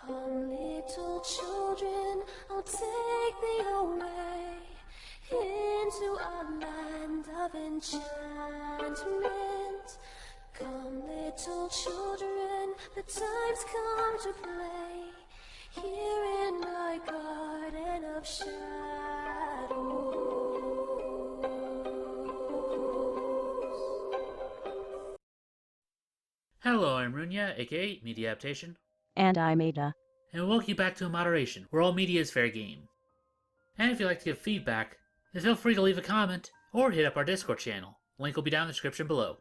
Come, little children, I'll take thee away into a land of enchantment. Come, little children, the time's come to play here in my garden of shadows. Hello, I'm Runya, aka Media Adaptation, And I'm Ada. and welcome you back to Moderation, where all media is fair game. And if you'd like to give feedback, then feel free to leave a comment or hit up our Discord channel. Link will be down in the description below.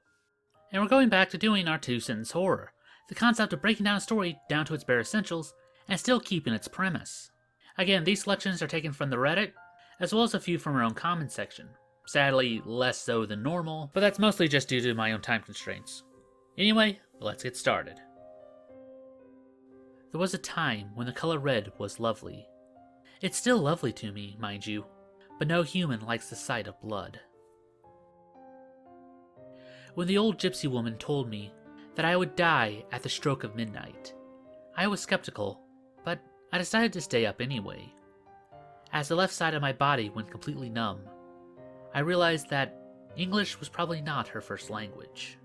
And we're going back to doing our two-sentence horror, the concept of breaking down a story down to its bare essentials and still keeping its premise. Again, these selections are taken from the Reddit, as well as a few from our own comments section. Sadly, less so than normal, but that's mostly just due to my own time constraints. Anyway, let's get started. There was a time when the color red was lovely. It's still lovely to me, mind you, but no human likes the sight of blood. When the old gypsy woman told me that I would die at the stroke of midnight, I was skeptical, but I decided to stay up anyway. As the left side of my body went completely numb, I realized that English was probably not her first language.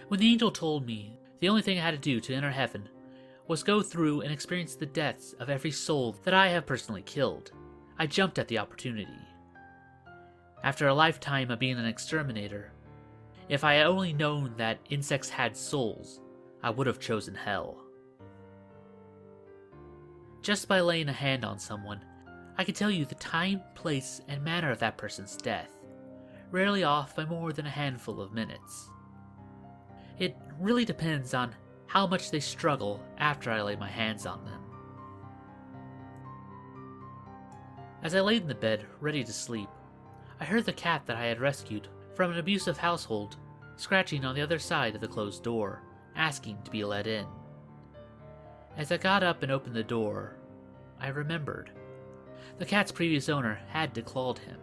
When the angel told me the only thing I had to do to enter heaven was go through and experience the deaths of every soul that I have personally killed, I jumped at the opportunity. After a lifetime of being an exterminator, if I had only known that insects had souls, I would have chosen hell. Just by laying a hand on someone, I could tell you the time, place, and manner of that person's death, rarely off by more than a handful of minutes. It really depends on how much they struggle after I lay my hands on them. As I laid in the bed, ready to sleep, I heard the cat that I had rescued from an abusive household scratching on the other side of the closed door, asking to be let in. As I got up and opened the door, I remembered. The cat's previous owner had declawed him.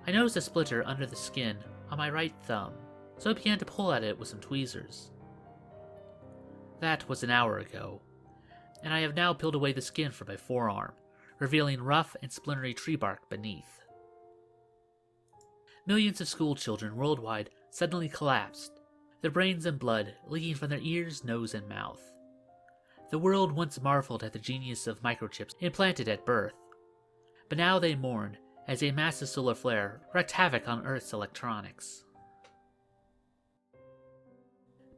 I noticed a splitter under the skin on my right thumb, so I began to pull at it with some tweezers. That was an hour ago, and I have now peeled away the skin from my forearm, revealing rough and splintery tree bark beneath. Millions of school children worldwide suddenly collapsed, their brains and blood leaking from their ears, nose, and mouth. The world once marveled at the genius of microchips implanted at birth, but now they mourn as a massive solar flare wreaked havoc on Earth's electronics.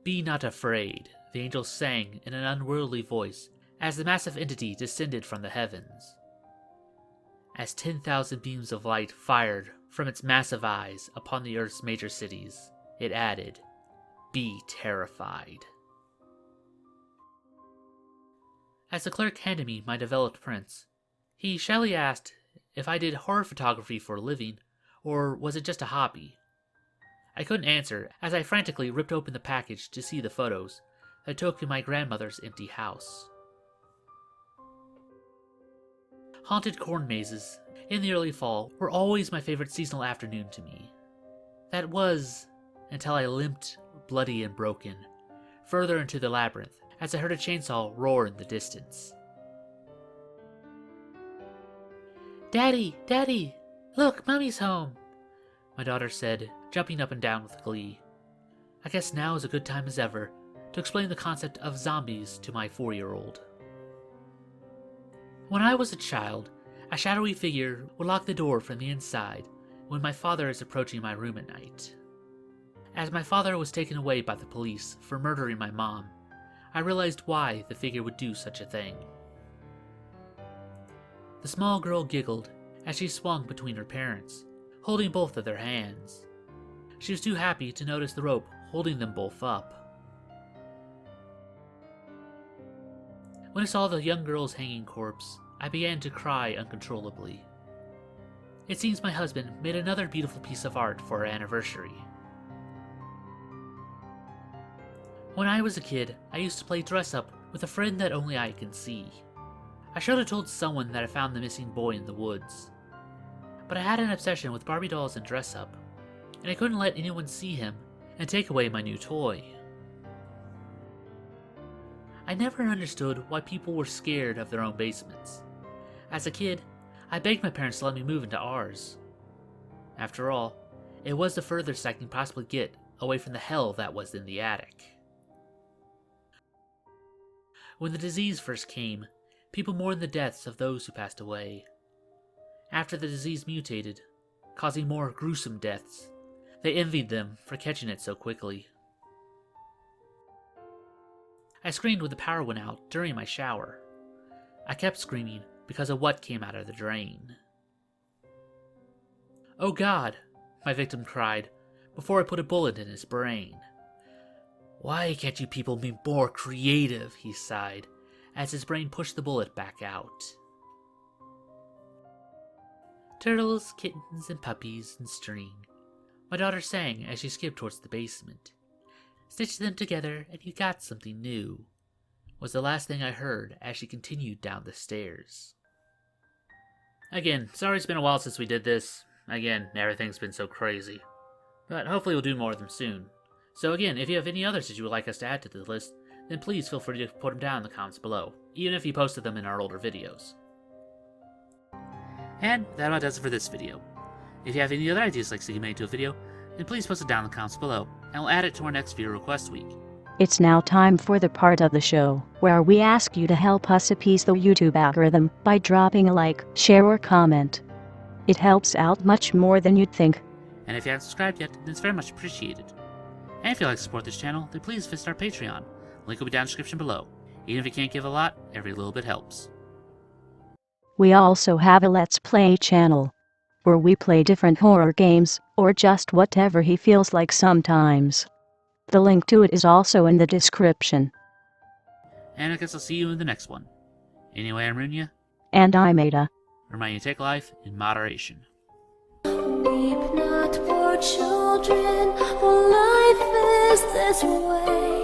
"Be not afraid," the angel sang in an unworldly voice as the massive entity descended from the heavens. As 10,000 beams of light fired from its massive eyes upon the Earth's major cities, it added, "Be terrified." As the clerk handed me my developed prints, he shyly asked if I did horror photography for a living, or was it just a hobby? I couldn't answer as I frantically ripped open the package to see the photos that I took in my grandmother's empty house. Haunted corn mazes in the early fall were always my favorite seasonal afternoon to me. That was until I limped, bloody and broken, further into the labyrinth as I heard a chainsaw roar in the distance. "Daddy! Daddy! Look, Mommy's home!" my daughter said, jumping up and down with glee. I guess now is a good time as ever to explain the concept of zombies to my 4-year-old. When I was a child, a shadowy figure would lock the door from the inside when my father is approaching my room at night. As my father was taken away by the police for murdering my mom, I realized why the figure would do such a thing. The small girl giggled as she swung between her parents, holding both of their hands. She was too happy to notice the rope holding them both up. When I saw the young girl's hanging corpse, I began to cry uncontrollably. It seems my husband made another beautiful piece of art for our anniversary. When I was a kid, I used to play dress-up with a friend that only I can see. I should have told someone that I found the missing boy in the woods. But I had an obsession with Barbie dolls and dress-up, and I couldn't let anyone see him and take away my new toy. I never understood why people were scared of their own basements. As a kid, I begged my parents to let me move into ours. After all, it was the furthest I can possibly get away from the hell that was in the attic. When the disease first came, people mourned the deaths of those who passed away. After the disease mutated, causing more gruesome deaths, they envied them for catching it so quickly. I screamed when the power went out during my shower. I kept screaming because of what came out of the drain. "Oh God," my victim cried before I put a bullet in his brain. "Why can't you people be more creative?" he sighed as his brain pushed the bullet back out. Turtles, kittens, and puppies and string, my daughter sang as she skipped towards the basement. "Stitch them together and you got something new," was the last thing I heard as she continued down the stairs. Again, sorry it's been a while since we did this. Again, everything's been so crazy. But hopefully we'll do more of them soon. So again, if you have any others that you would like us to add to the list, then please feel free to put them down in the comments below, even if you posted them in our older videos. And that about does it for this video. If you have any other ideas like seeing made into a video, then please post it down in the comments below, and we'll add it to our next viewer request week. It's now time for the part of the show where we ask you to help us appease the YouTube algorithm by dropping a like, share, or comment. It helps out much more than you'd think. And if you haven't subscribed yet, then it's very much appreciated. And if you'd like to support this channel, then please visit our Patreon. Link will be down in the description below. Even if you can't give a lot, every little bit helps. We also have a Let's Play channel where we play different horror games, or just whatever he feels like sometimes. The link to it is also in the description. And I guess I'll see you in the next one. Anyway, I'm Runya. And I'm Ada. Reminding you to take life in moderation. Weep not, poor children, for life is this way.